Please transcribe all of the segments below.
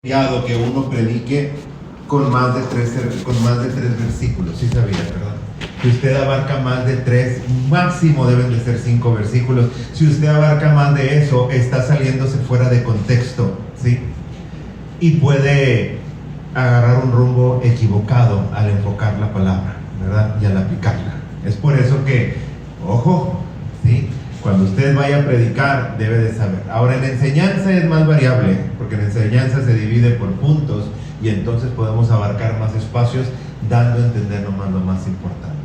Que uno predique con más de tres versículos. Sí sabía, ¿verdad? Si usted abarca más de 3, máximo deben de ser 5 versículos. Si usted abarca más de eso, está saliéndose fuera de contexto, ¿sí? Y puede agarrar un rumbo equivocado al enfocar la palabra, ¿verdad? Y al aplicarla. Es por eso que, ojo, ¿sí? Cuando usted vaya a predicar, debe de saber. Ahora, en enseñanza es más variable, porque en enseñanza se divide por puntos y entonces podemos abarcar más espacios, dando a entender nomás lo más importante.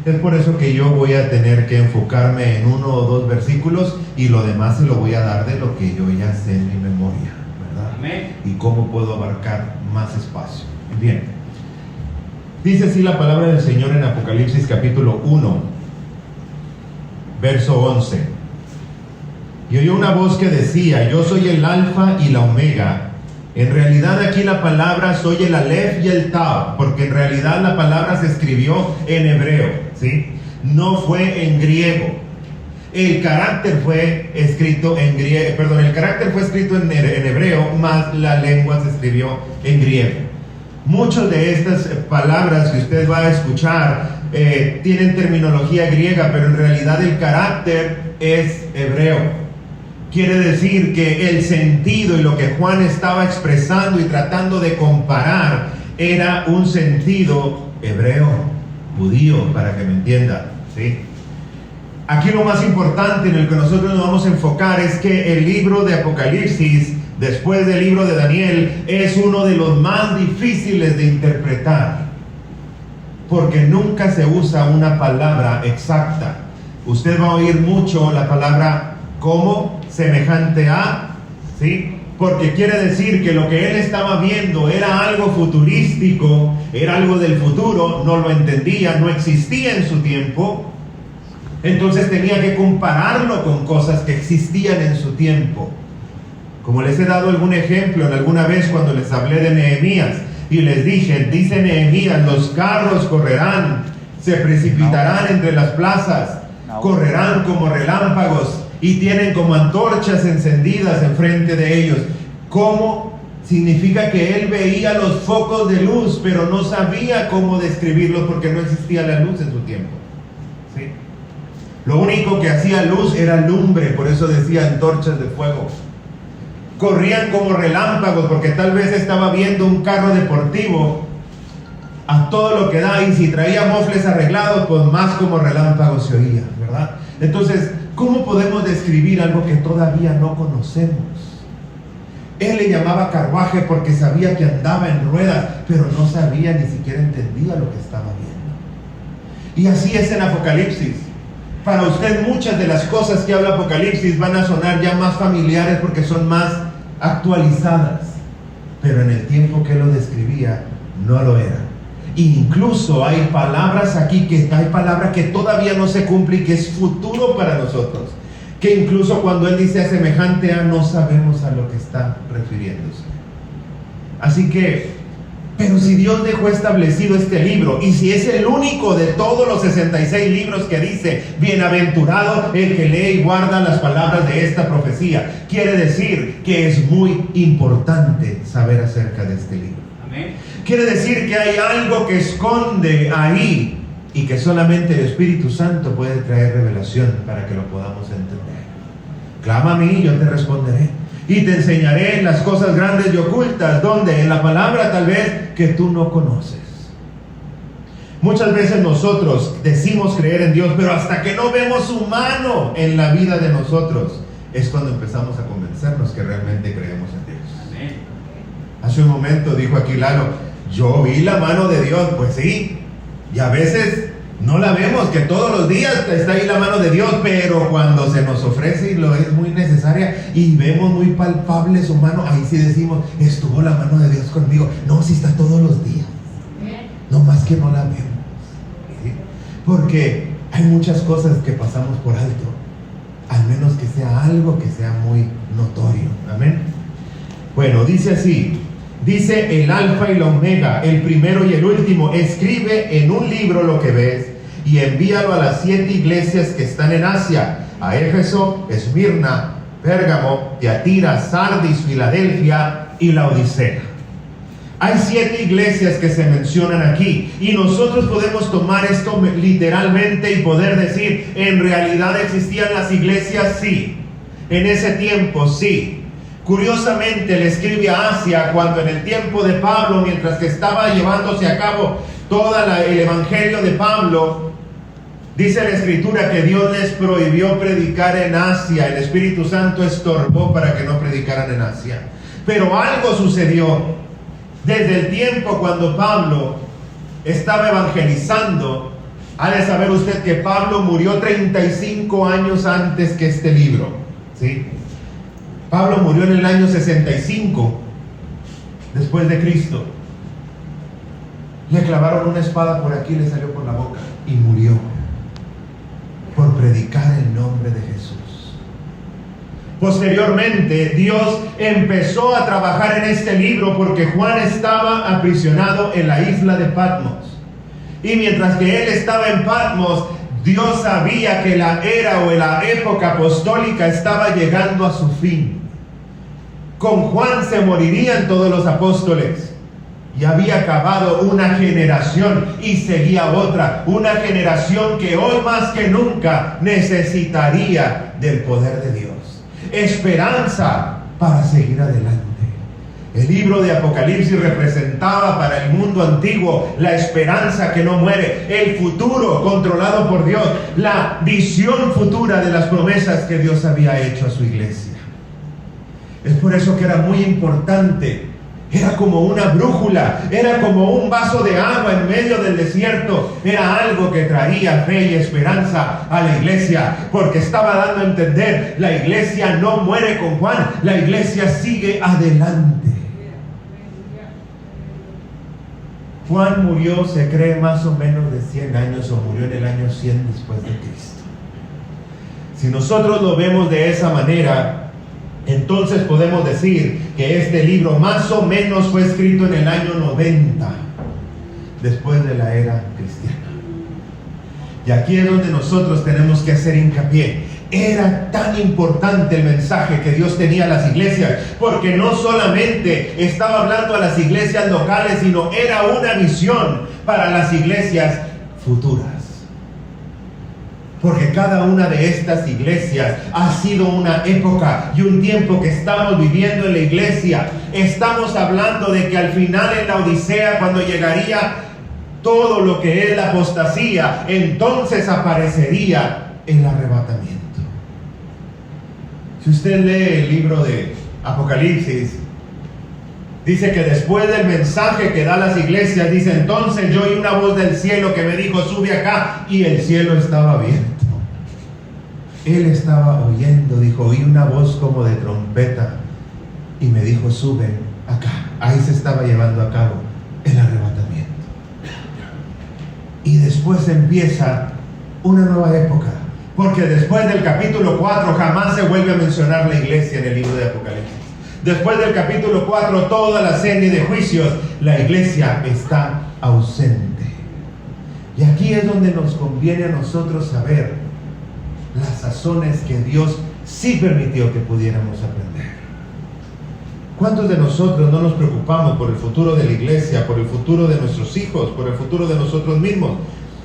Es por eso que yo voy a tener que enfocarme en 1 o 2 versículos y lo demás se lo voy a dar de lo que yo ya sé en mi memoria, ¿verdad? Amén. Y cómo puedo abarcar más espacio. Bien. Dice así la palabra del Señor en Apocalipsis capítulo 1. Verso 11. Y oyó una voz que decía: yo soy el alfa y la omega. En realidad aquí la palabra soy el alef y el tav, porque en realidad la palabra se escribió en hebreo, ¿sí? No fue en griego. El carácter fue escrito en griego, el carácter fue escrito en hebreo, más la lengua se escribió en griego. Muchas de estas palabras que usted va a escuchar tienen terminología griega, pero en realidad el carácter es hebreo. Quiere decir que el sentido y lo que Juan estaba expresando y tratando de comparar era un sentido hebreo, judío, para que me entienda, ¿sí? Aquí lo más importante en el que nosotros nos vamos a enfocar es que el libro de Apocalipsis, después del libro de Daniel, es uno de los más difíciles de interpretar, porque nunca se usa una palabra exacta. Usted va a oír mucho la palabra como, semejante a, ¿sí? Porque quiere decir que lo que él estaba viendo era algo futurístico, era algo del futuro, no lo entendía, no existía en su tiempo. Entonces tenía que compararlo con cosas que existían en su tiempo. Como les he dado algún ejemplo en alguna vez cuando les hablé de Nehemías y les dije, dice Nehemías, los carros correrán, se precipitarán entre las plazas, correrán como relámpagos y tienen como antorchas encendidas enfrente de ellos. ¿Cómo? Significa que él veía los focos de luz, pero no sabía cómo describirlos porque no existía la luz en su tiempo, ¿sí? Lo único que hacía luz era lumbre, por eso decía antorchas de fuego. Corrían como relámpagos, porque tal vez estaba viendo un carro deportivo a todo lo que da, y si traía mofles arreglados, pues más como relámpagos se oía, ¿verdad? Entonces, ¿cómo podemos describir algo que todavía no conocemos? Él le llamaba carruaje porque sabía que andaba en ruedas, pero no sabía, ni siquiera entendía lo que estaba viendo. Y así es en Apocalipsis. Para usted muchas de las cosas que habla Apocalipsis van a sonar ya más familiares porque son más actualizadas, pero en el tiempo que lo describía no lo era. Incluso hay palabras aquí hay palabra que todavía no se cumple y que es futuro para nosotros, que incluso cuando él dice semejante a, no sabemos a lo que está refiriéndose. Así que, pero si Dios dejó establecido este libro, y si es el único de todos los 66 libros que dice, bienaventurado el que lee y guarda las palabras de esta profecía, quiere decir que es muy importante saber acerca de este libro. Amén. Quiere decir que hay algo que esconde ahí y que solamente el Espíritu Santo puede traer revelación para que lo podamos entender. Clama a mí y yo te responderé. Y te enseñaré las cosas grandes y ocultas, donde en la palabra tal vez que tú no conoces. Muchas veces nosotros decimos creer en Dios, pero hasta que no vemos su mano en la vida de nosotros, es cuando empezamos a convencernos que realmente creemos en Dios. Amén. Hace un momento dijo aquí Lalo, yo vi la mano de Dios. Pues sí, y a veces no la vemos, que todos los días está ahí la mano de Dios, pero cuando se nos ofrece y lo es muy necesaria y vemos muy palpable su mano, ahí sí decimos, estuvo la mano de Dios conmigo. No, si está todos los días, no más que no la vemos, ¿sí? Porque hay muchas cosas que pasamos por alto, al menos que sea algo que sea muy notorio. Amén. Bueno, dice así. Dice el alfa y la omega, el primero y el último. Escribe en un libro lo que ves y envíalo a las 7 iglesias que están en Asia, a Éfeso, Esmirna, Pérgamo, Tiatira, Sardis, Filadelfia y Laodicea. Hay 7 iglesias que se mencionan aquí, y nosotros podemos tomar esto literalmente y poder decir, ¿en realidad existían las iglesias? Sí. En ese tiempo, sí. Curiosamente le escribe a Asia cuando en el tiempo de Pablo, mientras que estaba llevándose a cabo todo el evangelio de Pablo, dice la escritura que Dios les prohibió predicar en Asia. El Espíritu Santo estorbó para que no predicaran en Asia. Pero algo sucedió desde el tiempo cuando Pablo estaba evangelizando. Ha de saber usted que Pablo murió 35 años antes que este libro, ¿sí? Pablo murió en el año 65 después de Cristo. Le clavaron una espada por aquí, le salió por la boca y murió por predicar el nombre de Jesús. Posteriormente, Dios empezó a trabajar en este libro porque Juan estaba aprisionado en la isla de Patmos. Y mientras que él estaba en Patmos, Dios sabía que la era o la época apostólica estaba llegando a su fin. Con Juan se morirían todos los apóstoles. Y había acabado una generación y seguía otra, una generación que hoy más que nunca necesitaría del poder de Dios. Esperanza para seguir adelante. El libro de Apocalipsis representaba para el mundo antiguo la esperanza que no muere, el futuro controlado por Dios, la visión futura de las promesas que Dios había hecho a su iglesia. Es por eso que era muy importante. Era como una brújula, era como un vaso de agua en medio del desierto. Era algo que traía fe y esperanza a la iglesia, porque estaba dando a entender, la iglesia no muere con Juan, la iglesia sigue adelante. Juan murió, se cree, más o menos de 100 años, o murió en el año 100 después de Cristo. Si nosotros lo vemos de esa manera, entonces podemos decir que este libro más o menos fue escrito en el año 90 después de la era cristiana. Y aquí es donde nosotros tenemos que hacer hincapié. Era tan importante el mensaje que Dios tenía a las iglesias, porque no solamente estaba hablando a las iglesias locales, sino era una misión para las iglesias futuras. Porque cada una de estas iglesias ha sido una época y un tiempo que estamos viviendo en la iglesia. Estamos hablando de que al final en la Odisea, cuando llegaría todo lo que es la apostasía, entonces aparecería el arrebatamiento. Si usted lee el libro de Apocalipsis, dice que después del mensaje que da las iglesias, dice, entonces yo oí una voz del cielo que me dijo, sube acá, y el cielo estaba abierto. Él estaba oyendo, dijo, oí una voz como de trompeta, y me dijo, sube acá. Ahí se estaba llevando a cabo el arrebatamiento. Y después empieza una nueva época, porque después del capítulo 4 jamás se vuelve a mencionar la iglesia en el libro de Apocalipsis. Después del capítulo 4, toda la serie de juicios, la iglesia está ausente. Y aquí es donde nos conviene a nosotros saber las razones que Dios sí permitió que pudiéramos aprender. ¿Cuántos de nosotros no nos preocupamos por el futuro de la iglesia, por el futuro de nuestros hijos, por el futuro de nosotros mismos?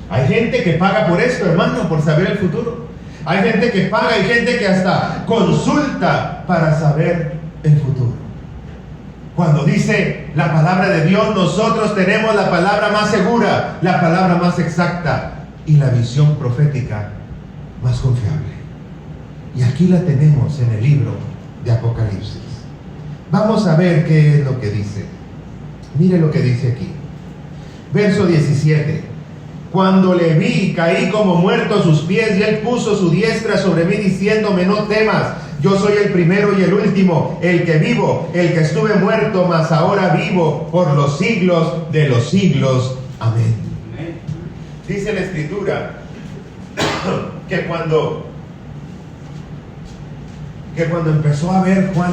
Hay gente que paga por esto, hermano, por saber el futuro. Hay gente que paga, hay gente que hasta consulta para saber el futuro. Cuando dice la palabra de Dios, nosotros tenemos la palabra más segura, la palabra más exacta y la visión profética más confiable. Y aquí la tenemos en el libro de Apocalipsis. Vamos a ver qué es lo que dice. Mire lo que dice aquí. Verso 17. Cuando le vi, caí como muerto a sus pies, y él puso su diestra sobre mí, diciéndome, no temas, yo soy el primero y el último, el que vivo, el que estuve muerto, mas ahora vivo por los siglos de los siglos. Amén. Dice la Escritura que cuando empezó a ver Juan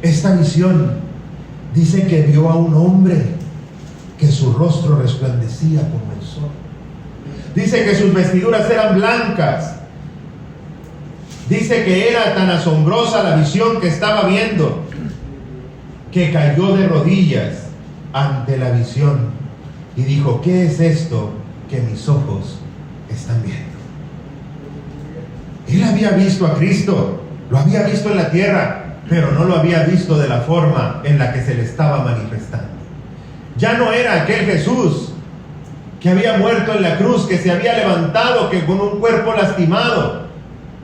esta visión, dice que vio a un hombre que su rostro resplandecía como el sol. Dice que sus vestiduras eran blancas. Dice que era tan asombrosa la visión que estaba viendo, que cayó de rodillas ante la visión y dijo: ¿qué es esto que mis ojos están viendo? Él había visto a Cristo, lo había visto en la tierra, pero no lo había visto de la forma en la que se le estaba manifestando. Ya no era aquel Jesús que había muerto en la cruz, que se había levantado, que con un cuerpo lastimado.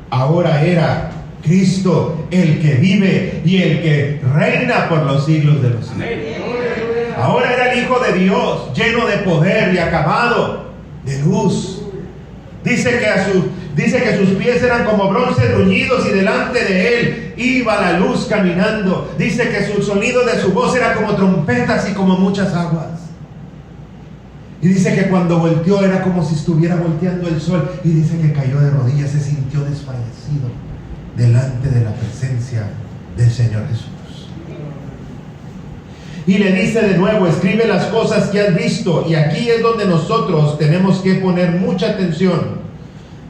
Ahora era Cristo, el que vive y el que reina por los siglos de los siglos. Ahora era el Hijo de Dios, lleno de poder y acabado de luz. Dice que sus pies eran como bronce bruñidos y delante de él iba la luz caminando. Dice que el sonido de su voz era como trompetas y como muchas aguas. Y dice que cuando volteó era como si estuviera volteando el sol. Y dice que cayó de rodillas, se sintió desfallecido delante de la presencia del Señor Jesús. Y le dice de nuevo: escribe las cosas que has visto. Y aquí es donde nosotros tenemos que poner mucha atención,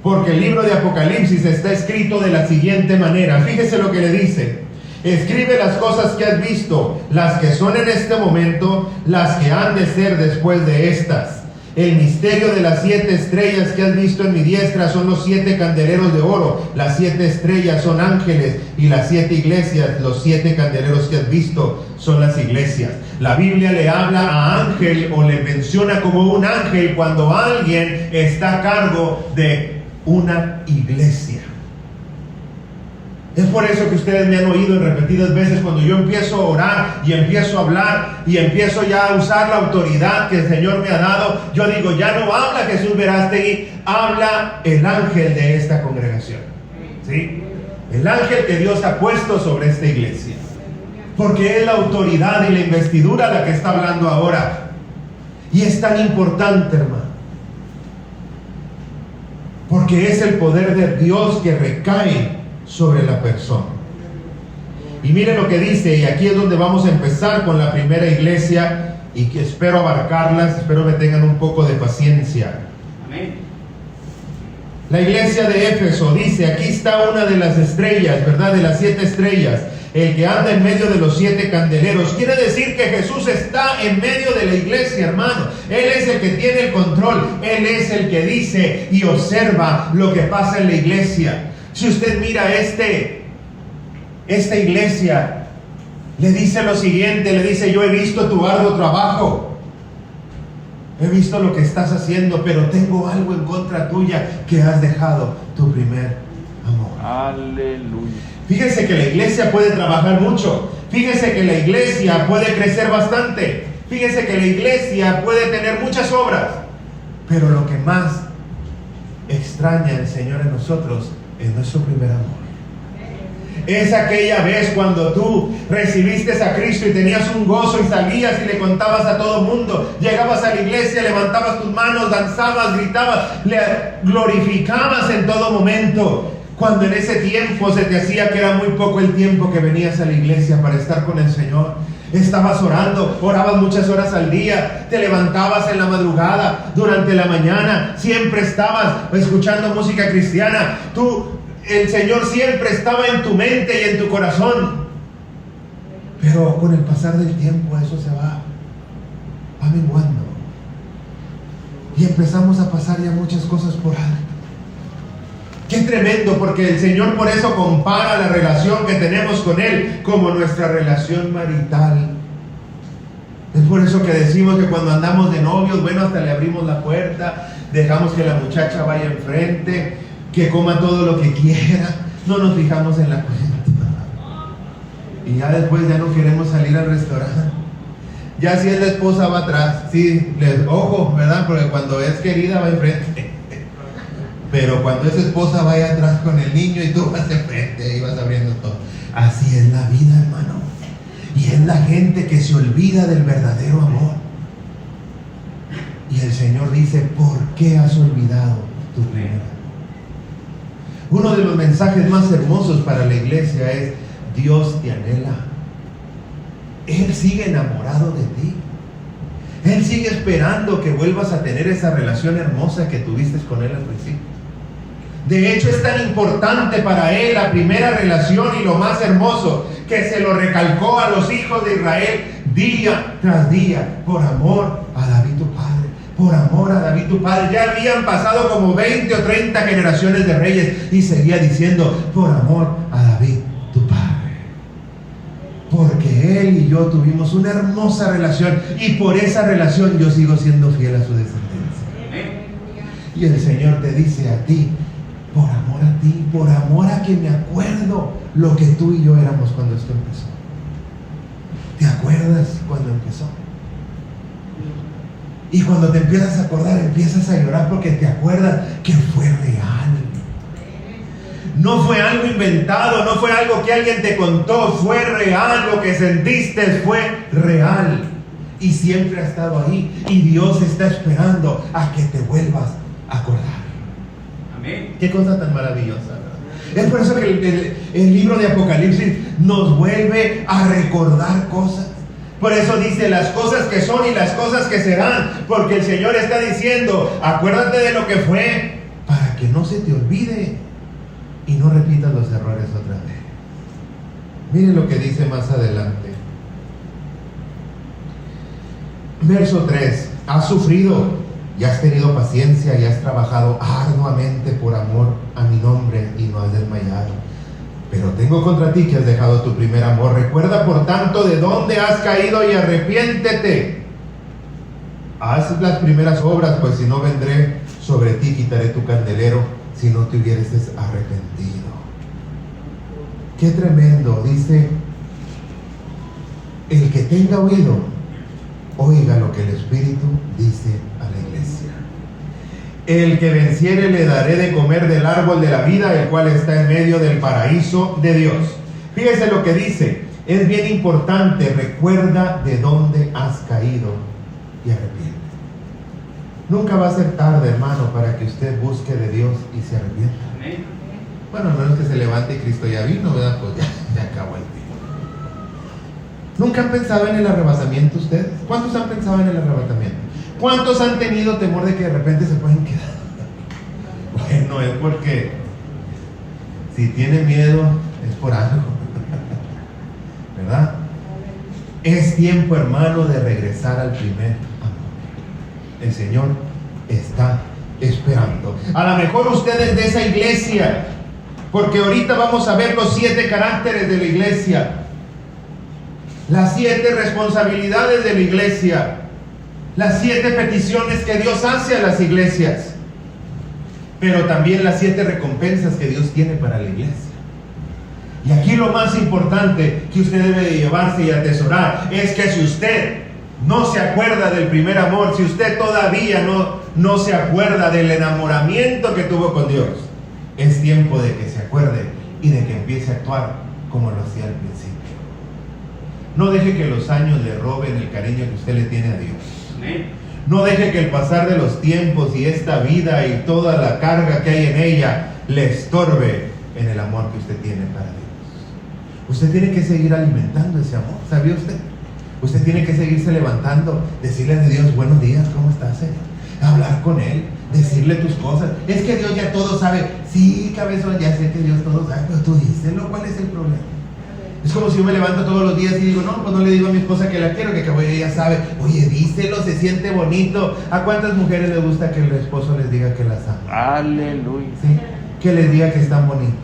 porque el libro de Apocalipsis está escrito de la siguiente manera. Fíjese lo que le dice: escribe las cosas que has visto, las que son en este momento, las que han de ser después de estas. El misterio de las 7 estrellas que has visto en mi diestra son los 7 candeleros de oro. Las 7 estrellas son ángeles, y las 7 iglesias, los 7 candeleros que has visto, son las iglesias. La Biblia le habla a ángel, o le menciona como un ángel, cuando alguien está a cargo de una iglesia. Es por eso que ustedes me han oído en repetidas veces, cuando yo empiezo a orar y empiezo a hablar y empiezo ya a usar la autoridad que el Señor me ha dado, yo digo: ya no habla Jesús Verástegui, habla el ángel de esta congregación, ¿sí? El ángel que Dios ha puesto sobre esta iglesia, porque es la autoridad y la investidura la que está hablando ahora. Y es tan importante, hermano, porque es el poder de Dios que recae sobre la persona. Y mire lo que dice, y aquí es donde vamos a empezar con la primera iglesia, y que espero abarcarlas, espero que tengan un poco de paciencia. Amén. La iglesia de Éfeso dice: aquí está una de las estrellas, ¿verdad? De las 7 estrellas, el que anda en medio de los 7 candeleros. Quiere decir que Jesús está en medio de la iglesia, hermano. Él es el que tiene el control, Él es el que dice y observa lo que pasa en la iglesia. Si usted mira esta iglesia, le dice lo siguiente, le dice: yo he visto tu arduo trabajo, he visto lo que estás haciendo, pero tengo algo en contra tuya, que has dejado tu primer amor. Aleluya. Fíjese que la iglesia puede trabajar mucho, fíjese que la iglesia puede crecer bastante, fíjese que la iglesia puede tener muchas obras, pero lo que más extraña el Señor en nosotros es nuestro primer amor. Es aquella vez cuando tú recibiste a Cristo y tenías un gozo y salías y le contabas a todo el mundo. Llegabas a la iglesia, levantabas tus manos, danzabas, gritabas, le glorificabas en todo momento. Cuando en ese tiempo se te hacía que era muy poco el tiempo que venías a la iglesia para estar con el Señor. Estabas orando, orabas muchas horas al día, te levantabas en la madrugada, durante la mañana, siempre estabas escuchando música cristiana. El Señor siempre estaba en tu mente y en tu corazón. Pero con el pasar del tiempo eso se va menguando. Y empezamos a pasar ya muchas cosas por alto. Qué tremendo, porque el Señor por eso compara la relación que tenemos con Él como nuestra relación marital. Es por eso que decimos que cuando andamos de novios, bueno, hasta le abrimos la puerta, dejamos que la muchacha vaya enfrente, que coma todo lo que quiera, no nos fijamos en la cuenta. Y ya después ya no queremos salir al restaurante. Ya si es la esposa va atrás, sí, ojo, ¿verdad? Porque cuando es querida va enfrente. Pero cuando es esposa vaya atrás con el niño y tú vas de frente y vas abriendo todo. Así es la vida, hermano. Y es la gente que se olvida del verdadero amor. Y el Señor dice: ¿por qué has olvidado tu primer amor? Uno de los mensajes más hermosos para la iglesia es: Dios te anhela. Él sigue enamorado de ti. Él sigue esperando que vuelvas a tener esa relación hermosa que tuviste con Él al principio. De hecho, es tan importante para él la primera relación y lo más hermoso, que se lo recalcó a los hijos de Israel día tras día, por amor a David tu padre. Por amor a David tu padre. Ya habían pasado como 20 o 30 generaciones de reyes y seguía diciendo, por amor a David tu padre. Porque él y yo tuvimos una hermosa relación y por esa relación yo sigo siendo fiel a su descendencia. Y el Señor te dice a ti, por amor a ti, por amor a que me acuerdo lo que tú y yo éramos cuando esto empezó. ¿Te acuerdas cuando empezó? Y cuando te empiezas a acordar, empiezas a llorar porque te acuerdas que fue real. No fue algo inventado, no fue algo que alguien te contó, fue real. Lo que sentiste fue real. Y siempre ha estado ahí. Y Dios está esperando a que te vuelvas a acordar. Amén. Qué cosa tan maravillosa, ¿verdad? Es por eso que el libro de Apocalipsis nos vuelve a recordar cosas. Por eso dice las cosas que son y las cosas que serán. Porque el Señor está diciendo, acuérdate de lo que fue, para que no se te olvide y no repitas los errores otra vez. Miren lo que dice más adelante. Verso 3. Has sufrido y has tenido paciencia y has trabajado arduamente por amor a mi nombre y no has desmayado. Pero tengo contra ti que has dejado tu primer amor. Recuerda por tanto de dónde has caído y arrepiéntete. Haz las primeras obras, pues si no vendré sobre ti, quitaré tu candelero, si no te hubieras arrepentido. Qué tremendo. Dice, el que tenga oído, oiga lo que el Espíritu dice a la iglesia. El que venciere le daré de comer del árbol de la vida, el cual está en medio del paraíso de Dios. Fíjese lo que dice. Es bien importante. Recuerda de dónde has caído y arrepiente. Nunca va a ser tarde, hermano, para que usted busque de Dios y se arrepienta. Amén. Bueno, a menos que se levante y Cristo ya vino, ¿verdad? Pues ya acabó el tiempo. ¿Nunca han pensado en el arrebatamiento ustedes? ¿Cuántos han pensado en el arrebatamiento? ¿Cuántos han tenido temor de que de repente se pueden quedar? Bueno, es porque si tiene miedo es por algo, ¿verdad? Es tiempo, hermano, de regresar al primer amor. El Señor está esperando. A lo mejor ustedes de esa iglesia, porque ahorita vamos a ver los 7 caracteres de la iglesia, las 7 responsabilidades de la iglesia, las 7 peticiones que Dios hace a las iglesias, pero también las 7 recompensas que Dios tiene para la iglesia. Y aquí lo más importante que usted debe de llevarse y atesorar es que si usted no se acuerda del primer amor, si usted todavía no se acuerda del enamoramiento que tuvo con Dios, es tiempo de que se acuerde y de que empiece a actuar como lo hacía al principio. No deje que los años le roben el cariño que usted le tiene a Dios. No deje que el pasar de los tiempos y esta vida y toda la carga que hay en ella le estorbe en el amor que usted tiene para Dios. Usted tiene que seguir alimentando ese amor, ¿sabía usted? Usted tiene que seguirse levantando, decirle a Dios, buenos días, ¿cómo estás, Señor? Hablar con Él, decirle tus cosas. Es que Dios ya todo sabe. Sí, cabezón, ya sé que Dios todo sabe, pero tú díselo, ¿cuál es el problema? Es como si yo me levanto todos los días y digo, no, pues no le digo a mi esposa que la quiero, que ella sabe. Oye, díselo, se siente bonito. ¿A cuántas mujeres les gusta que el esposo les diga que las ama? Aleluya. ¿Sí? Que les diga que están bonitas.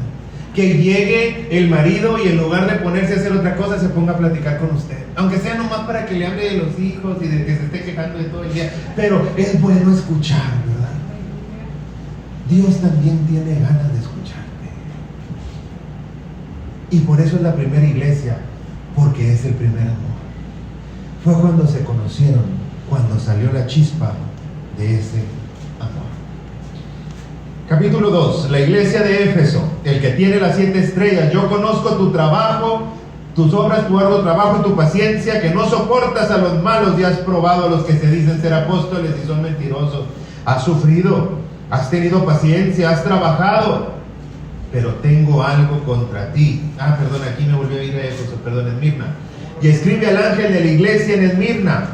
Que llegue el marido y en lugar de ponerse a hacer otra cosa, se ponga a platicar con usted. Aunque sea nomás para que le hable de los hijos y de que se esté quejando de todo el día. Pero es bueno escuchar, ¿verdad? Dios también tiene ganas de escucharte. Y por eso es la primera iglesia, porque es el primer amor. Fue cuando se conocieron, cuando salió la chispa de ese amor. Capítulo 2, la iglesia de Éfeso, el que tiene las 7 estrellas. Yo conozco tu trabajo, tus obras, tu arduo trabajo y tu paciencia, que no soportas a los malos y has probado a los que se dicen ser apóstoles y son mentirosos. Has sufrido, has tenido paciencia, has trabajado, pero tengo algo contra ti. Aquí me volví a ir a Éfeso, Esmirna. Y escribe al ángel de la iglesia en Esmirna,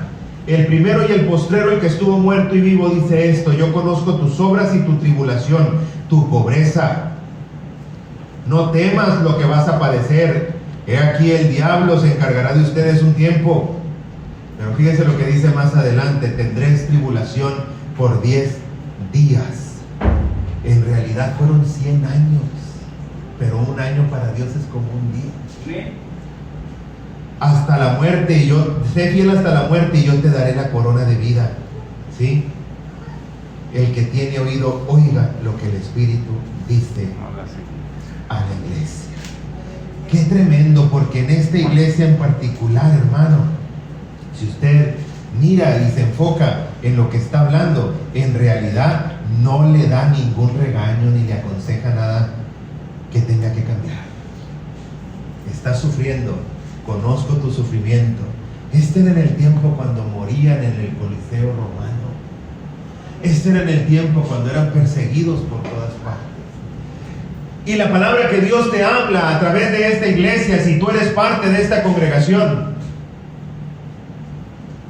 el primero y el postrero, el que estuvo muerto y vivo, dice esto: yo conozco tus obras y tu tribulación, tu pobreza. No temas lo que vas a padecer. He aquí, el diablo se encargará de ustedes un tiempo. Pero fíjense lo que dice más adelante: tendréis tribulación por 10 días. En realidad fueron 100 años, pero un año para Dios es como un día. Hasta la muerte, y yo, sé fiel hasta la muerte, y yo te daré la corona de vida. ¿Sí? El que tiene oído, oiga lo que el Espíritu dice a la iglesia. Qué tremendo, porque en esta iglesia en particular, hermano, si usted mira y se enfoca en lo que está hablando, en realidad no le da ningún regaño ni le aconseja nada que tenga que cambiar. Estás sufriendo, conozco tu sufrimiento. Este era en el tiempo cuando morían en el Coliseo romano. Este era en el tiempo cuando eran perseguidos por todas partes. Y la palabra que Dios te habla a través de esta iglesia, si tú eres parte de esta congregación,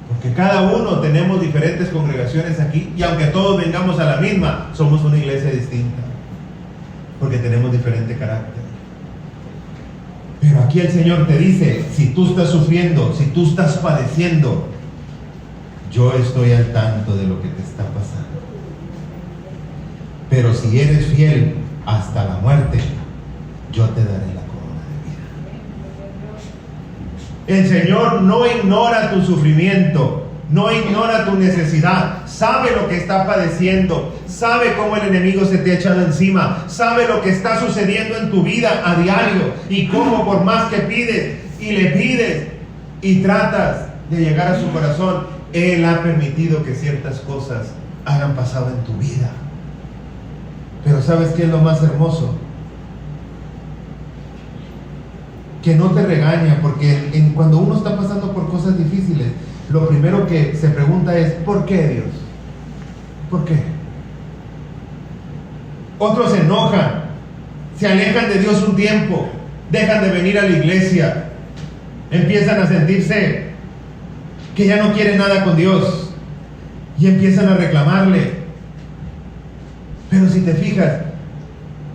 porque cada uno tenemos diferentes congregaciones aquí, y aunque todos vengamos a la misma, somos una iglesia distinta, porque tenemos diferente carácter. Pero aquí el Señor te dice: si tú estás sufriendo, si tú estás padeciendo, yo estoy al tanto de lo que te está pasando. Pero si eres fiel hasta la muerte, yo te daré la corona de vida. El Señor no ignora tu sufrimiento, no ignora tu necesidad. Sabe lo que está padeciendo, sabe cómo el enemigo se te ha echado encima, sabe lo que está sucediendo en tu vida a diario, y cómo por más que pides y le pides y tratas de llegar a su corazón, Él ha permitido que ciertas cosas hayan pasado en tu vida. Pero ¿sabes qué es lo más hermoso? Que no te regaña, porque cuando uno está pasando por cosas difíciles, lo primero que se pregunta es: ¿por qué, Dios? ¿Por qué? Otros se enojan, se alejan de Dios un tiempo, dejan de venir a la iglesia, empiezan a sentirse que ya no quieren nada con Dios y empiezan a reclamarle. Pero si te fijas,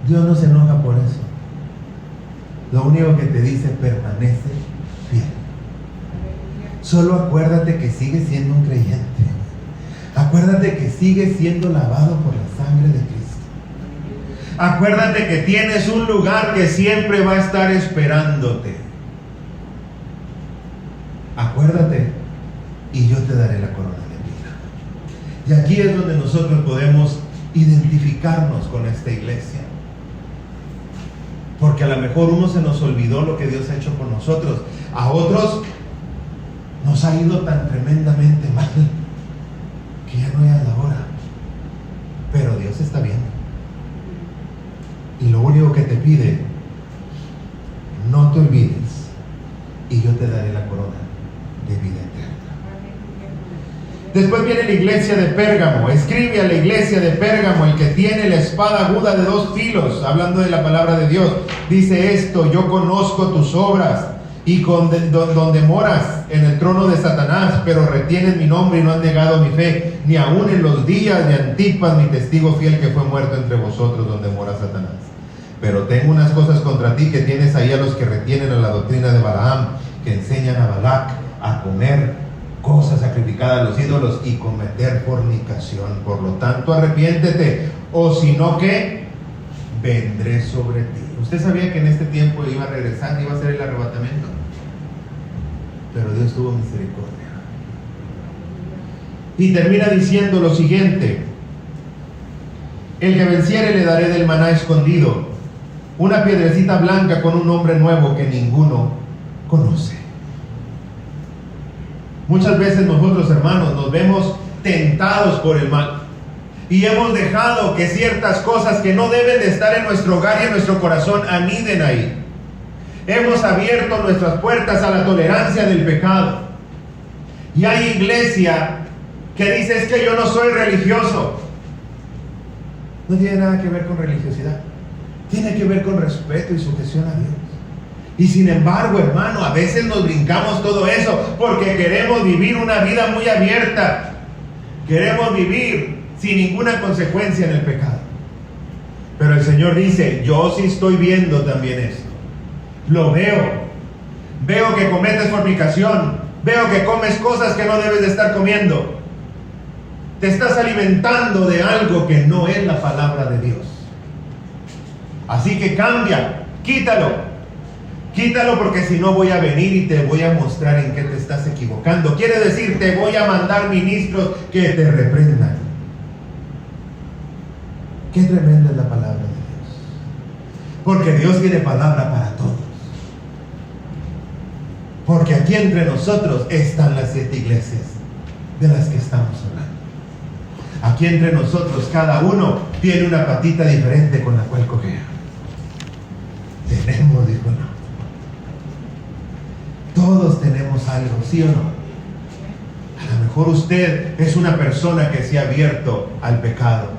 Dios no se enoja por eso. Lo único que te dice: permanece fiel. Solo acuérdate que sigues siendo un creyente. Acuérdate que sigues siendo lavado por la sangre de Cristo. Acuérdate que tienes un lugar que siempre va a estar esperándote. Acuérdate, y yo te daré la corona de vida. Y aquí es donde nosotros podemos identificarnos con esta iglesia, porque a lo mejor uno se nos olvidó lo que Dios ha hecho por nosotros, a otros nos ha ido tan tremendamente mal que ya no hay a la hora, pero Dios está viendo, y lo único que te pide: no te olvides, y yo te daré la corona de vida eterna. Después viene la iglesia de Pérgamo. Escribe a la iglesia de Pérgamo, el que tiene la espada aguda de 2 filos, hablando de la palabra de Dios. Dice esto: yo conozco tus obras y donde moras en el trono de Satanás, pero retienes mi nombre y no has negado mi fe, ni aun en los días de Antipas, mi testigo fiel, que fue muerto entre vosotros, donde mora Satanás. Pero tengo unas cosas contra ti, que tienes ahí a los que retienen a la doctrina de Balaam, que enseñan a Balac a comer cosas sacrificadas a los ídolos y cometer fornicación. Por lo tanto, arrepiéntete, o si no, ¿qué? Vendré sobre ti. ¿Usted sabía que en este tiempo iba a regresar, iba a ser el arrebatamiento? Pero Dios tuvo misericordia. Y termina diciendo lo siguiente: el que venciere le daré del maná escondido, una piedrecita blanca con un nombre nuevo que ninguno conoce. Muchas veces nosotros, hermanos, nos vemos tentados por el mal y hemos dejado que ciertas cosas que no deben de estar en nuestro hogar y en nuestro corazón aniden ahí. Hemos abierto nuestras puertas a la tolerancia del pecado. Y hay iglesia que dice: es que yo no soy religioso. No tiene nada que ver con religiosidad. Tiene que ver con respeto y sujeción a Dios. Y sin embargo, hermano, a veces nos brincamos todo eso porque queremos vivir una vida muy abierta. Queremos vivir sin ninguna consecuencia en el pecado. Pero el Señor dice, yo sí estoy viendo también esto. Lo veo. Veo que cometes fornicación. Veo que comes cosas que no debes de estar comiendo. Te estás alimentando de algo que no es la palabra de Dios. Así que cambia, quítalo. Quítalo, porque si no voy a venir y te voy a mostrar en qué te estás equivocando. Quiere decir, te voy a mandar ministros que te reprendan. Qué tremenda es la palabra de Dios. Porque Dios tiene palabra para todos. Porque aquí entre nosotros están las 7 iglesias de las que estamos hablando. Aquí entre nosotros cada uno tiene una patita diferente con la cual coger. Tenemos, dijo, no. Todos tenemos algo, ¿sí o no? A lo mejor usted es una persona que se ha abierto al pecado.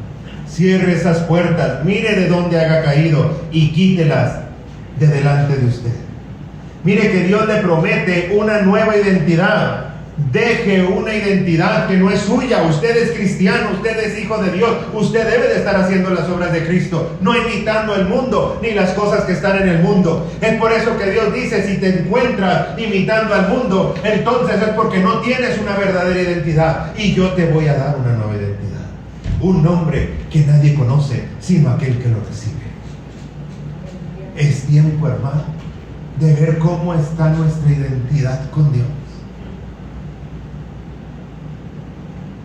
Cierre esas puertas, mire de dónde haya caído y quítelas de delante de usted. Mire que Dios le promete una nueva identidad. Deje una identidad que no es suya. Usted es cristiano, usted es hijo de Dios. Usted debe de estar haciendo las obras de Cristo, no imitando el mundo ni las cosas que están en el mundo. Es por eso que Dios dice, si te encuentras imitando al mundo, entonces es porque no tienes una verdadera identidad, y yo te voy a dar una nueva identidad. Un nombre que nadie conoce sino aquel que lo recibe. Es tiempo, hermano, de ver cómo está nuestra identidad con Dios.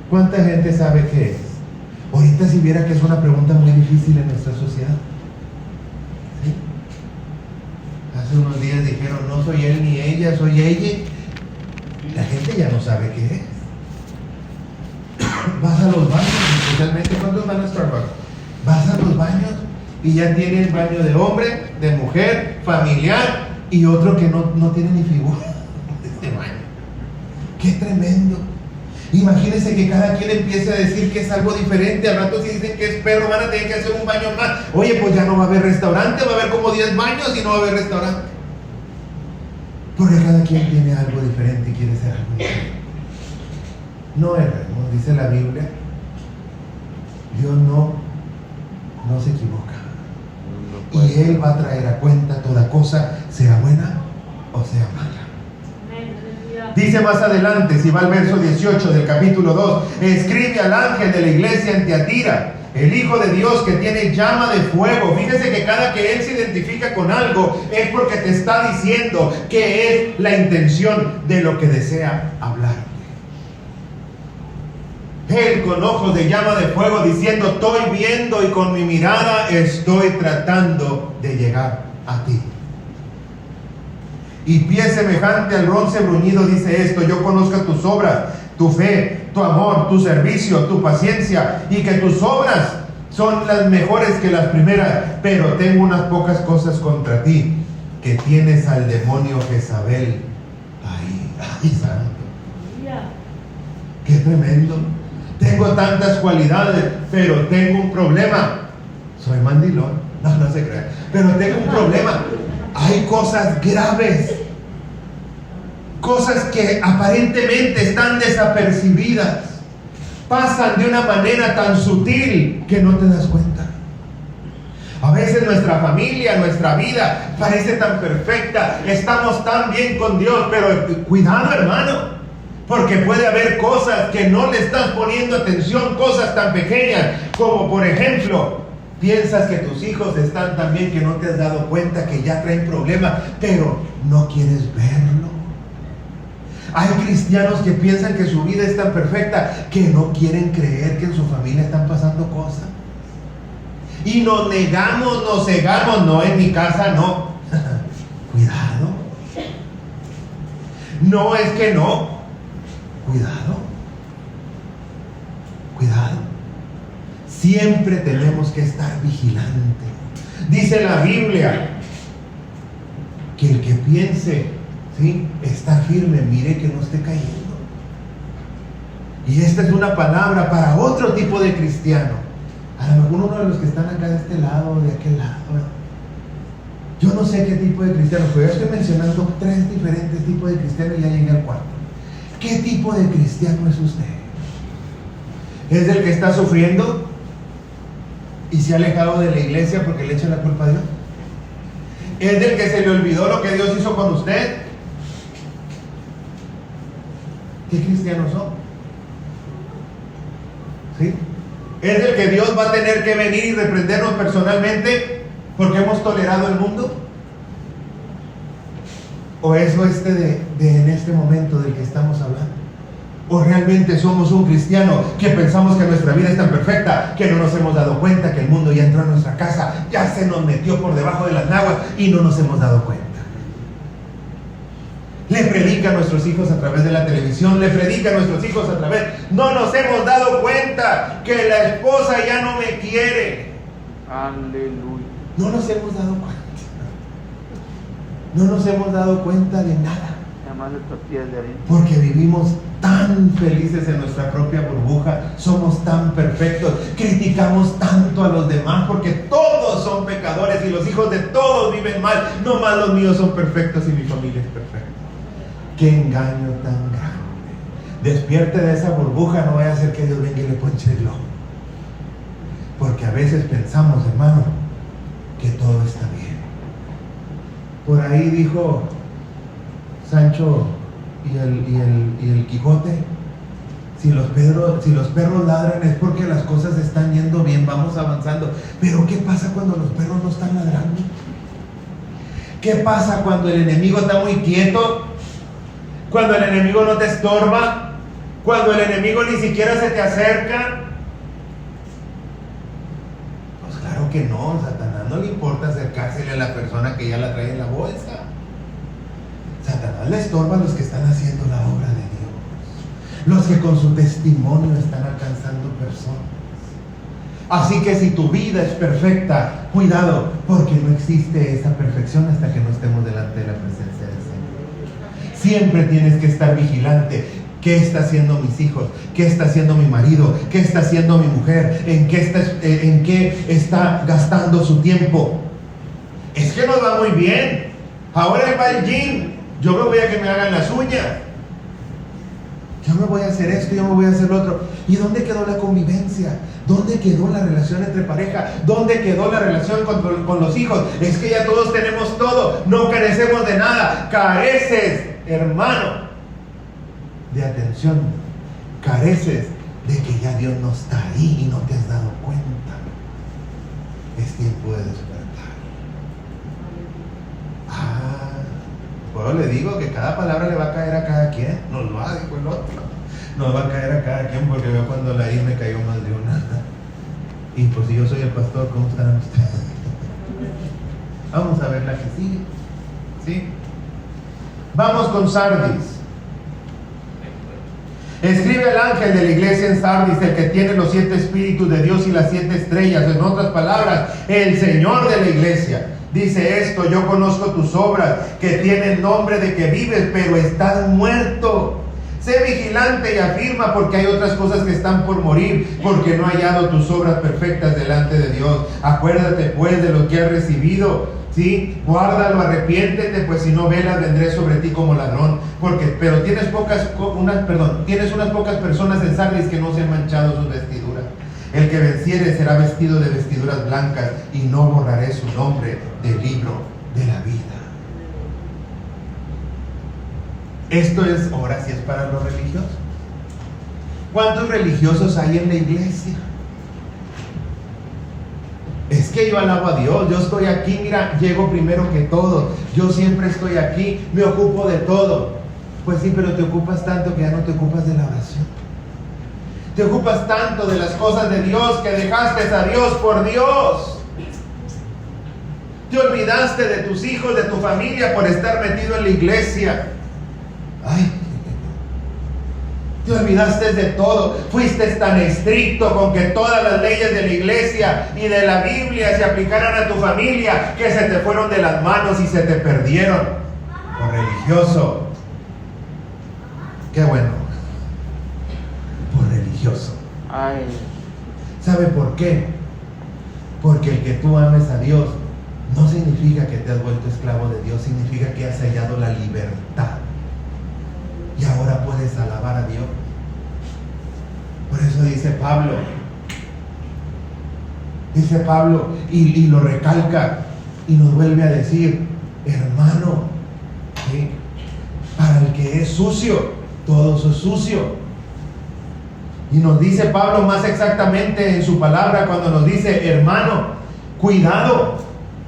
¿Cuánta gente sabe qué es? Ahorita si viera que es una pregunta muy difícil en nuestra sociedad. ¿Sí? Hace unos días dijeron, no soy él ni ella, soy ella. La gente ya no sabe qué es. Vas a los baños, especialmente cuando van a Starbucks. Vas a los baños y ya tienen baño de hombre, de mujer, familiar, y otro que no tiene ni figura de este baño. ¡Qué tremendo! Imagínense que cada quien empiece a decir que es algo diferente. Al rato si dicen que es perro, van a tener que hacer un baño más. Oye, pues ya no va a haber restaurante, va a haber como 10 baños y no va a haber restaurante. Porque cada quien tiene algo diferente y quiere ser algo diferente. No erremos, dice la Biblia. Dios no se equivoca. Y Él va a traer a cuenta toda cosa, sea buena o sea mala. Dice más adelante, si va al verso 18 del capítulo 2, escribe al ángel de la iglesia en Tiatira, el Hijo de Dios que tiene llama de fuego. Fíjese que cada que Él se identifica con algo es porque te está diciendo que es la intención de lo que desea hablar. Él con ojos de llama de fuego diciendo, estoy viendo y con mi mirada estoy tratando de llegar a ti. Y pie semejante al bronce bruñido dice esto, yo conozco tus obras, tu fe, tu amor, tu servicio, tu paciencia, y que tus obras son las mejores que las primeras, pero tengo unas pocas cosas contra ti, que tienes al demonio Jezabel ahí. ¡Ay, santo! ¡Qué tremendo! Tengo tantas cualidades, pero tengo un problema. Soy mandilón. No se crea. Pero tengo un problema. Hay cosas graves. Cosas que aparentemente están desapercibidas. Pasan de una manera tan sutil que no te das cuenta. A veces nuestra familia, nuestra vida parece tan perfecta. Estamos tan bien con Dios, pero cuidado, hermano. Porque puede haber cosas que no le estás poniendo atención, cosas tan pequeñas como por ejemplo, piensas que tus hijos están tan bien que no te has dado cuenta que ya traen problemas, pero no quieres verlo. Hay cristianos que piensan que su vida es tan perfecta que no quieren creer que en su familia están pasando cosas. Y nos negamos, nos cegamos, no, en mi casa no. Cuidado. No es que no. Cuidado, cuidado. Siempre tenemos que estar vigilantes. Dice la Biblia que el que piense, ¿sí?, está firme, mire que no esté cayendo. Y esta es una palabra para otro tipo de cristiano. A lo mejor uno de los que están acá de este lado o de aquel lado. Yo no sé qué tipo de cristiano, pero yo estoy mencionando 3 diferentes tipos de cristianos y ya llegué al 4. ¿Qué tipo de cristiano es usted? ¿Es el que está sufriendo y se ha alejado de la iglesia porque le echa la culpa a Dios? ¿Es del que se le olvidó lo que Dios hizo con usted? ¿Qué cristianos son? ¿Sí? ¿Es del que Dios va a tener que venir y reprendernos personalmente porque hemos tolerado el mundo? ¿O es de en este momento del que estamos hablando? ¿O realmente somos un cristiano que pensamos que nuestra vida es tan perfecta que no nos hemos dado cuenta que el mundo ya entró a nuestra casa, ya se nos metió por debajo de las naguas y no nos hemos dado cuenta? Le predica a nuestros hijos a través de la televisión, le predica a nuestros hijos a través... No nos hemos dado cuenta que la esposa ya no me quiere. Aleluya. No nos hemos dado cuenta. No nos hemos dado cuenta de nada. Porque vivimos tan felices en nuestra propia burbuja, somos tan perfectos, criticamos tanto a los demás porque todos son pecadores y los hijos de todos viven mal, no más los míos son perfectos y mi familia es perfecta. ¡Qué engaño tan grande! Despierte de esa burbuja, no vaya a ser que Dios venga y le ponche el globo. Porque a veces pensamos, hermano, que todo está bien. Por ahí dijo Sancho y el Quijote: si los perros ladran es porque las cosas están yendo bien, vamos avanzando. Pero ¿qué pasa cuando los perros no están ladrando? ¿Qué pasa cuando el enemigo está muy quieto? Cuando el enemigo no te estorba, cuando el enemigo ni siquiera se te acerca. Pues claro que no, Satanás no le importa acercársele a la persona que ya la trae en la bolsa. Satanás le estorba a los que están haciendo la obra de Dios, los que con su testimonio están alcanzando personas. Así que si tu vida es perfecta, cuidado, porque no existe esa perfección hasta que no estemos delante de la presencia del Señor. Siempre tienes que estar vigilante. ¿Qué está haciendo mis hijos? ¿Qué está haciendo mi marido? ¿Qué está haciendo mi mujer? ¿En qué está gastando su tiempo? Es que nos va muy bien. Ahora él va al gym. Yo me voy a que me hagan las uñas. Yo me voy a hacer esto, yo me voy a hacer lo otro. ¿Y dónde quedó la convivencia? ¿Dónde quedó la relación entre pareja? ¿Dónde quedó la relación con los hijos? Es que ya todos tenemos todo, no carecemos de nada. Careces, hermano, de atención. Careces de que ya Dios no está ahí y no te has dado cuenta. Es tiempo de despertar. Pues le digo que cada palabra le va a caer a cada quien. Nos va, dijo el otro. Nos va a caer a cada quien, porque yo cuando la me cayó más de una. Y pues si yo soy el pastor, ¿cómo estarán ustedes? Vamos a ver la que sigue. ¿Sí? Vamos con Sardis. Escribe el ángel de la iglesia en Sardis, el que tiene los 7 espíritus de Dios y las 7 estrellas. En otras palabras, el Señor de la iglesia. Dice esto: yo conozco tus obras, que tienen nombre de que vives, pero estás muerto. Sé vigilante y afirma, porque hay otras cosas que están por morir, porque no he hallado tus obras perfectas delante de Dios. Acuérdate pues de lo que has recibido, ¿sí? Guárdalo, arrepiéntete, pues si no velas vendré sobre ti como ladrón. Pero tienes unas pocas personas en Sardis que no se han manchado sus vestiduras. El que venciere será vestido de vestiduras blancas, y no borraré su nombre del libro de la vida. Esto es, ahora sí es para los religiosos. ¿Cuántos religiosos hay en la iglesia? Es que yo alabo a Dios, yo estoy aquí, mira, llego primero que todo, yo siempre estoy aquí, me ocupo de todo. Pues sí, pero te ocupas tanto que ya no te ocupas de la oración. Te ocupas tanto de las cosas de Dios que dejaste a Dios por Dios. Te olvidaste de tus hijos, de tu familia, por estar metido en la iglesia. Ay, te olvidaste de todo. Fuiste tan estricto con que todas las leyes de la iglesia y de la Biblia se aplicaran a tu familia, que se te fueron de las manos y se te perdieron. Por religioso. Qué bueno. Por religioso. Ay. ¿Sabe por qué? Porque el que tú ames a Dios no significa que te has vuelto esclavo de Dios, significa que has hallado la libertad. Y ahora puedes alabar a Dios. Por eso dice Pablo, y lo recalca y nos vuelve a decir, hermano, ¿sí? Para el que es sucio, todo eso es sucio. Y nos dice Pablo más exactamente en su palabra cuando nos dice, hermano, cuidado,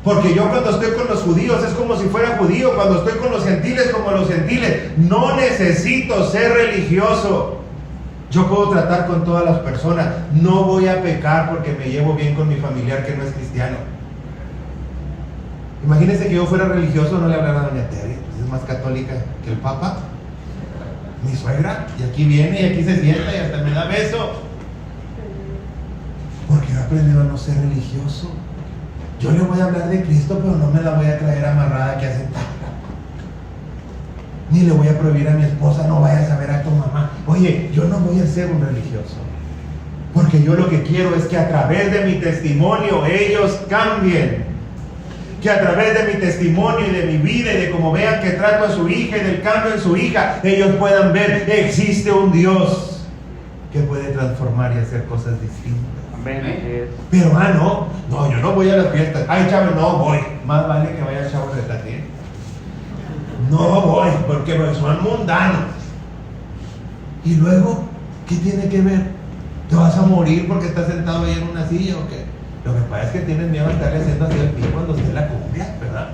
porque yo cuando estoy con los judíos es como si fuera judío, cuando estoy con los gentiles como los gentiles. No necesito ser religioso. Yo puedo tratar con todas las personas. No voy a pecar porque me llevo bien con mi familiar que no es cristiano. Imagínense que yo fuera religioso, no le hablara a doña Terry, es más católica que el Papa, mi suegra, y aquí viene y aquí se sienta y hasta me da beso. Porque yo he aprendido a no ser religioso. Yo le voy a hablar de Cristo, pero no me la voy a traer amarrada que aceptarla. Ni le voy a prohibir a mi esposa, no vayas a ver a tu mamá. Oye, yo no voy a ser un religioso. Porque yo lo que quiero es que a través de mi testimonio ellos cambien. Que a través de mi testimonio y de mi vida y de cómo vean que trato a su hija y del cambio en su hija, ellos puedan ver, existe un Dios que puede transformar y hacer cosas distintas. Amén. Pero no, yo no voy a las fiestas. Ay, chavo, no voy. Más vale que vaya chavo de la tienda. No voy, porque son mundanos. Y luego, ¿qué tiene que ver? ¿Te vas a morir porque estás sentado ahí en una silla o qué? Lo que pasa es que tienen miedo a estarle haciendo así el pie cuando esté en la cumbia, ¿verdad?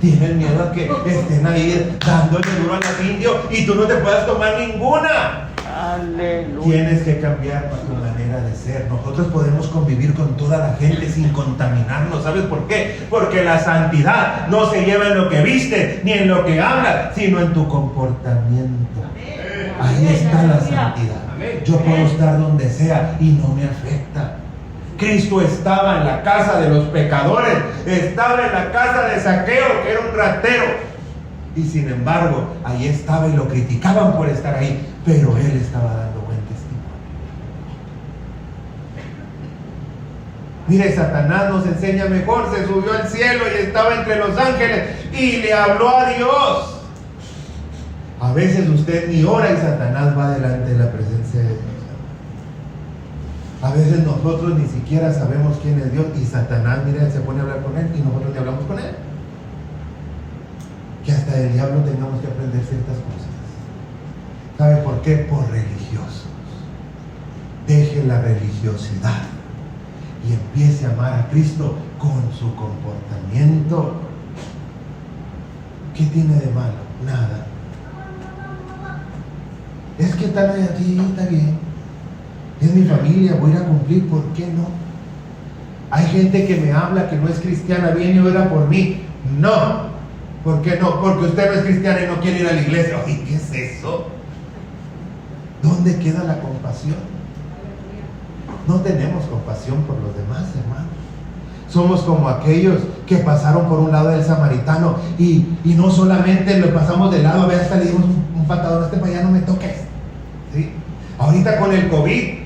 Tienen miedo a que estén ahí dándole duro a los indios y tú no te puedas tomar ninguna. Aleluya. Tienes que cambiar tu manera de ser. Nosotros podemos convivir con toda la gente sin contaminarnos. ¿Sabes por qué? Porque la santidad no se lleva en lo que viste ni en lo que hablas, sino en tu comportamiento. Ahí está la santidad. Yo puedo estar donde sea y no me afecta. Cristo estaba en la casa de los pecadores, estaba en la casa de Zaqueo, que era un ratero, y sin embargo, ahí estaba y lo criticaban por estar ahí, pero él estaba dando buen testimonio. Mire, Satanás nos enseña mejor, se subió al cielo y estaba entre los ángeles y le habló a Dios. A veces usted ni ora y Satanás va delante de la presencia de Dios. A veces nosotros ni siquiera sabemos quién es Dios y Satanás, mire, se pone a hablar con él y nosotros ni hablamos con él. Que hasta el diablo tengamos que aprender ciertas cosas. ¿Sabe por qué? Por religiosos. Deje la religiosidad y empiece a amar a Cristo con su comportamiento. ¿Qué tiene de malo? Nada. Es que están aquí, está bien. Es mi familia, voy a ir a cumplir, ¿por qué no? Hay gente que me habla que no es cristiana, viene y ora por mí. No, ¿por qué no? Porque usted no es cristiana y no quiere ir a la iglesia. Oye, ¿qué es eso? ¿Dónde queda la compasión? No tenemos compasión por los demás, hermano. Somos como aquellos que pasaron por un lado del samaritano y no solamente lo pasamos de lado, a ver, hasta le dimos un patadón, este para allá no me toques. ¿Sí? Ahorita con el COVID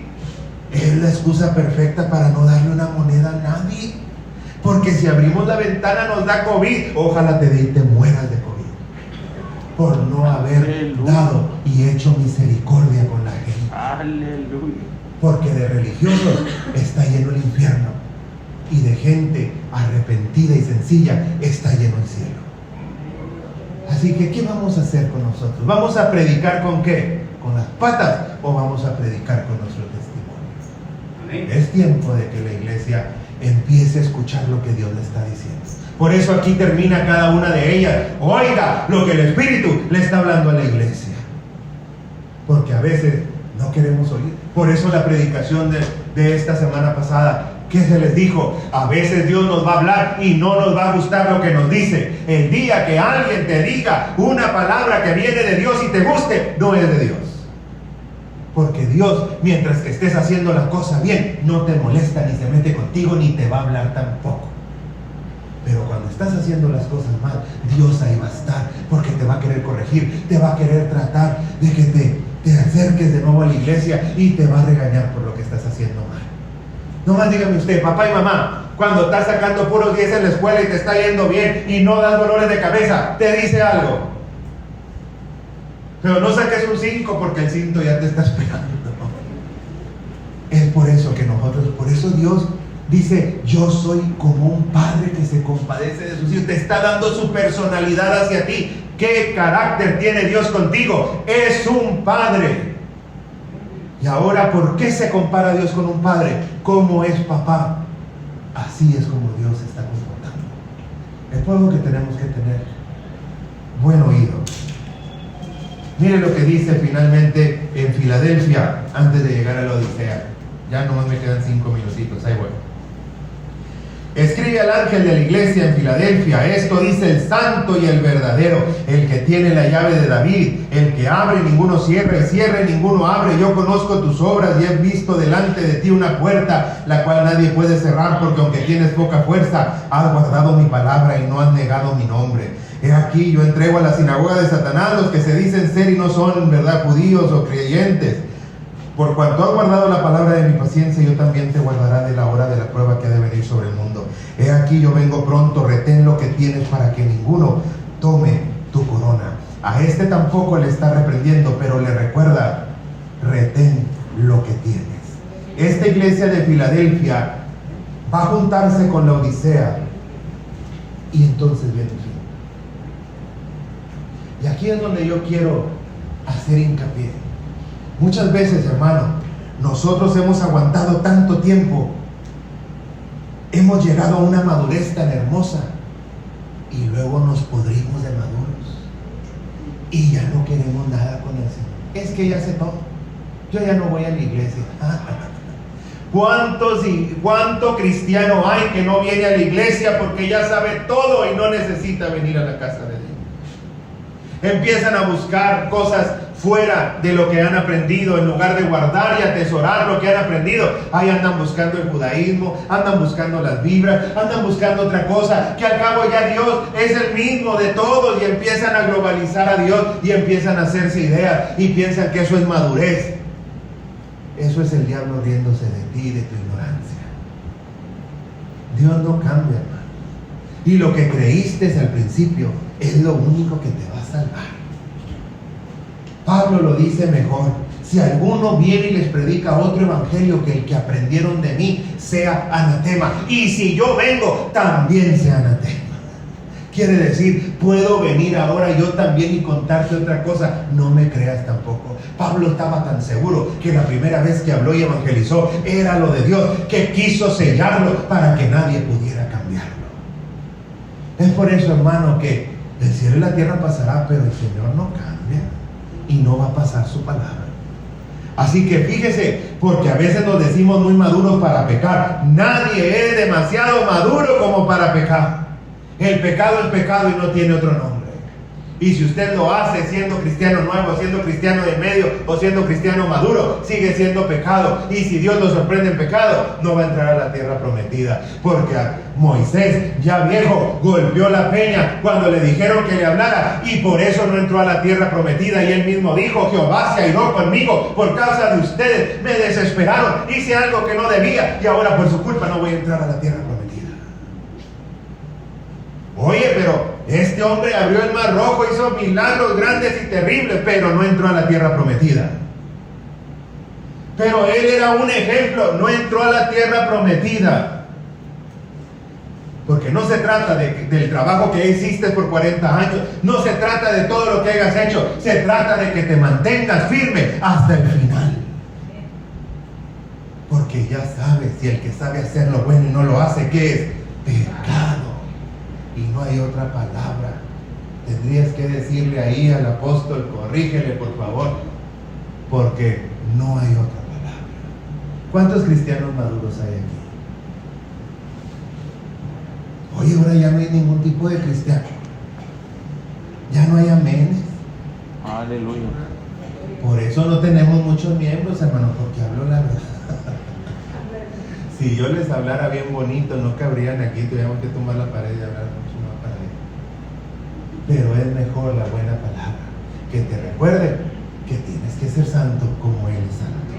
es la excusa perfecta para no darle una moneda a nadie. Porque si abrimos la ventana nos da COVID. Ojalá te dé y te mueras de COVID. Por no haber dado y hecho misericordia con la gente. Aleluya. Porque de religiosos está lleno el infierno. Y de gente arrepentida y sencilla está lleno el cielo. Así que, ¿qué vamos a hacer con nosotros? ¿Vamos a predicar con qué? ¿Con las patas o vamos a predicar con nuestro testimonio? Amén. Es tiempo de que la iglesia empiece a escuchar lo que Dios le está diciendo. Por eso aquí termina cada una de ellas. Oiga lo que el Espíritu le está hablando a la iglesia. Porque a veces no queremos oír. Por eso la predicación de esta semana pasada, ¿qué se les dijo? A veces Dios nos va a hablar y no nos va a gustar lo que nos dice. El día que alguien te diga una palabra que viene de Dios y te guste, no es de Dios. Porque Dios, mientras que estés haciendo la cosa bien, no te molesta, ni se mete contigo, ni te va a hablar tampoco. Pero cuando estás haciendo las cosas mal, Dios ahí va a estar, porque te va a querer corregir, te va a querer tratar de que te acerques de nuevo a la iglesia y te va a regañar por lo que estás haciendo mal. Nomás dígame usted, papá y mamá, cuando estás sacando puros 10 en la escuela y te está yendo bien y no das dolores de cabeza, te dice algo. Pero no saques un 5 porque el cinto ya te está esperando. Es por eso que nosotros, por eso Dios dice, yo soy como un padre que se compadece de sus hijos. Te está dando su personalidad hacia ti. ¿Qué carácter tiene Dios contigo? Es un padre. Y ahora, ¿por qué se compara Dios con un padre? ¿Cómo es papá? Así es como Dios se está comportando. Es por lo que tenemos que tener buen oído. Mire lo que dice finalmente en Filadelfia, antes de llegar a la Odisea. Ya nomás me quedan 5 minutitos, ahí voy. Escribe al ángel de la iglesia en Filadelfia, esto dice el santo y el verdadero, el que tiene la llave de David, el que abre y ninguno cierra, y cierra y ninguno abre. Yo conozco tus obras y he visto delante de ti una puerta, la cual nadie puede cerrar, porque aunque tienes poca fuerza, has guardado mi palabra y no has negado mi nombre. He aquí, yo entrego a la sinagoga de Satanás los que se dicen ser y no son, en verdad, judíos o creyentes. Por cuanto has guardado la palabra de mi paciencia, yo también te guardaré de la hora de la prueba que ha de venir sobre el mundo. He aquí, yo vengo pronto, retén lo que tienes para que ninguno tome tu corona. A este tampoco le está reprendiendo, pero le recuerda, retén lo que tienes. Esta iglesia de Filadelfia va a juntarse con la Odisea y entonces viene el fin. Y aquí es donde yo quiero hacer hincapié. Muchas veces, hermano, nosotros hemos aguantado tanto tiempo, hemos llegado a una madurez tan hermosa y luego nos podrimos de maduros y ya no queremos nada con el Señor. Es que ya sé todo, yo ya no voy a la iglesia. ¿Cuánto cristiano hay que no viene a la iglesia porque ya sabe todo y no necesita venir a la casa de Dios? Empiezan a buscar cosas fuera de lo que han aprendido, en lugar de guardar y atesorar lo que han aprendido. Ahí andan buscando el judaísmo, andan buscando las vibras, andan buscando otra cosa, que al cabo ya Dios es el mismo de todos, y empiezan a globalizar a Dios y empiezan a hacerse ideas y piensan que eso es madurez. Eso es el diablo riéndose de ti y de tu ignorancia. Dios no cambia, hermano. Y lo que creíste al principio es lo único que te va a salvar. Pablo lo dice mejor: si alguno viene y les predica otro evangelio que el que aprendieron de mí, sea anatema. Y si yo vengo, también sea anatema. Quiere decir, puedo venir ahora yo también y contarte otra cosa. No me creas tampoco. Pablo estaba tan seguro que la primera vez que habló y evangelizó era lo de Dios, que quiso sellarlo para que nadie pudiera cambiarlo. Es por eso, hermano, que el cielo y la tierra pasará, pero el Señor no cambia y no va a pasar su palabra. Así que fíjese, porque a veces nos decimos muy maduros para pecar. Nadie es demasiado maduro como para pecar. El pecado es pecado y no tiene otro nombre. Y si usted lo hace siendo cristiano nuevo, siendo cristiano de medio o siendo cristiano maduro, sigue siendo pecado. Y si Dios lo sorprende en pecado, no va a entrar a la tierra prometida. Porque a Moisés, ya viejo, golpeó la peña cuando le dijeron que le hablara, y por eso no entró a la tierra prometida. Y él mismo dijo: Jehová se airó conmigo por causa de ustedes, me desesperaron, hice algo que no debía y ahora por su culpa no voy a entrar a la tierra prometida. Oye, pero este hombre abrió el mar rojo, hizo milagros grandes y terribles, pero no entró a la tierra prometida. Pero él era un ejemplo, no entró a la tierra prometida. Porque no se trata del trabajo que hiciste por 40 años, no se trata de todo lo que hayas hecho, se trata de que te mantengas firme hasta el final. Porque ya sabes, si el que sabe hacer lo bueno y no lo hace, ¿qué es? Pecado. Y no hay otra palabra. Tendrías que decirle ahí al apóstol: corrígele por favor, porque no hay otra palabra. ¿Cuántos cristianos maduros hay aquí? Oye, ahora ya no hay ningún tipo de cristiano. Ya no hay amenes. Aleluya. Por eso no tenemos muchos miembros, hermano, porque hablo la verdad. Si yo les hablara bien bonito, no cabrían aquí, tuviéramos que tomar la pared y hablar mucho más para ellos. Pero es mejor la buena palabra, que te recuerde que tienes que ser santo como Él es santo.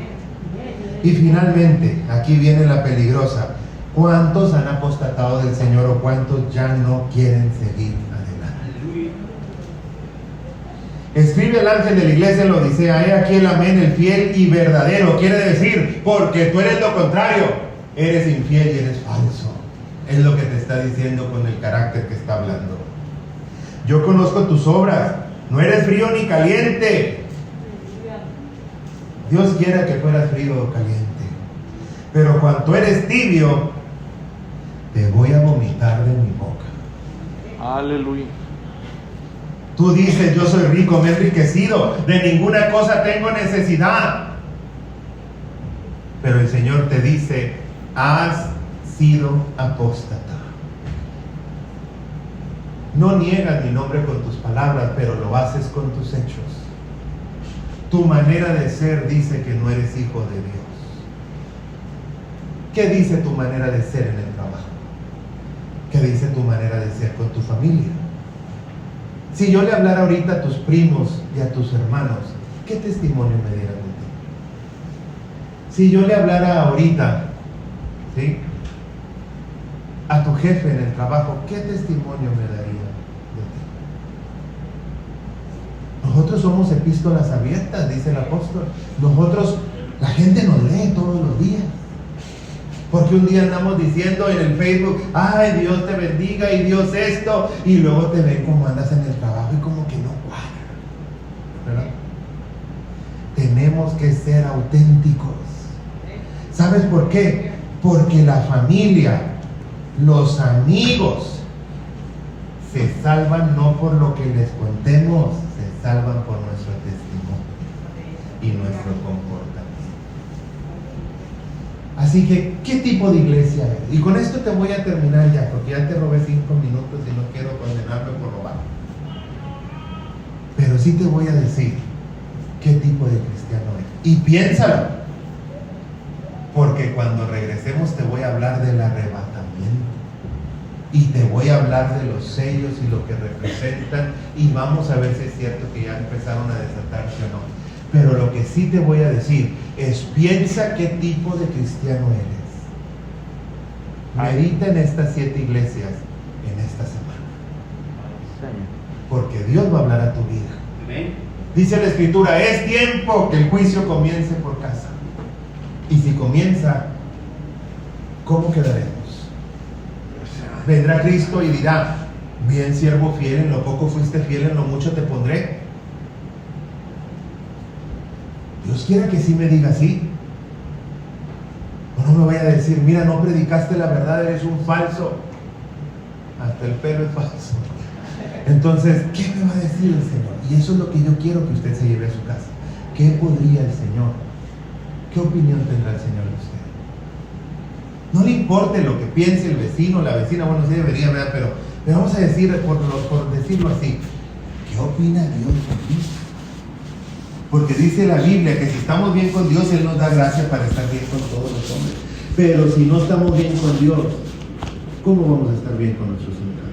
Y finalmente, aquí viene la peligrosa. ¿Cuántos han apostatado del Señor o cuántos ya no quieren seguir adelante? Escribe el ángel de la iglesia en la Odisea: he aquí el amén, el fiel y verdadero. Quiere decir, porque tú eres lo contrario, eres infiel y eres falso. Es lo que te está diciendo con el carácter que está hablando. Yo conozco tus obras, no eres frío ni caliente. Dios quiera que fueras frío o caliente, pero cuando eres tibio, te voy a vomitar de mi boca. Aleluya. Tú dices: yo soy rico, me he enriquecido, de ninguna cosa tengo necesidad. Pero el Señor te dice: has sido apóstata. No niegas mi nombre con tus palabras, pero lo haces con tus hechos. Tu manera de ser dice que no eres hijo de Dios. ¿Qué dice tu manera de ser en el trabajo? ¿Qué dice tu manera de ser con tu familia? Si yo le hablara ahorita a tus primos y a tus hermanos, ¿qué testimonio me dieran de ti? Si yo le hablara ahorita, ¿sí?, a tu jefe en el trabajo, ¿qué testimonio me daría de ti? Nosotros somos epístolas abiertas, dice el apóstol. Nosotros, la gente nos lee todos los días. Porque un día andamos diciendo en el Facebook: ay, Dios te bendiga y Dios esto, y luego te ven como andas en el trabajo y como que no cuadra, ¿verdad? Tenemos que ser auténticos. ¿Sabes por qué? Porque la familia, los amigos, se salvan no por lo que les contemos, se salvan por nuestro testimonio y nuestro comportamiento. Así que, ¿qué tipo de iglesia es? Y con esto te voy a terminar ya, porque ya te robé 5 minutos y no quiero condenarme por robar. Pero sí te voy a decir qué tipo de cristiano es. Y piénsalo, porque cuando regresemos te voy a hablar del arrebatamiento. Y te voy a hablar de los sellos y lo que representan. Y vamos a ver si es cierto que ya empezaron a desatarse o no. Pero lo que sí te voy a decir es: piensa qué tipo de cristiano eres. Medita en estas 7 iglesias en esta semana. Porque Dios va a hablar a tu vida. Amén. Dice la Escritura: es tiempo que el juicio comience por casa. Y si comienza, ¿cómo quedaremos? Vendrá Cristo y dirá: bien siervo fiel, en lo poco fuiste fiel, en lo mucho te pondré. Dios quiera que sí me diga así. O no me vaya a decir: mira, no predicaste la verdad, eres un falso. Hasta el pelo es falso. Entonces, ¿qué me va a decir el Señor? Y eso es lo que yo quiero que usted se lleve a su casa. ¿Qué podría el Señor? ¿Qué opinión tendrá el Señor de usted? No le importe lo que piense el vecino, la vecina. Bueno, sí debería, ¿verdad? Pero vamos a decir, por decirlo así, ¿qué opina Dios de ti? Porque dice la Biblia que si estamos bien con Dios, Él nos da gracia para estar bien con todos los hombres. Pero si no estamos bien con Dios, ¿cómo vamos a estar bien con nuestros semejantes?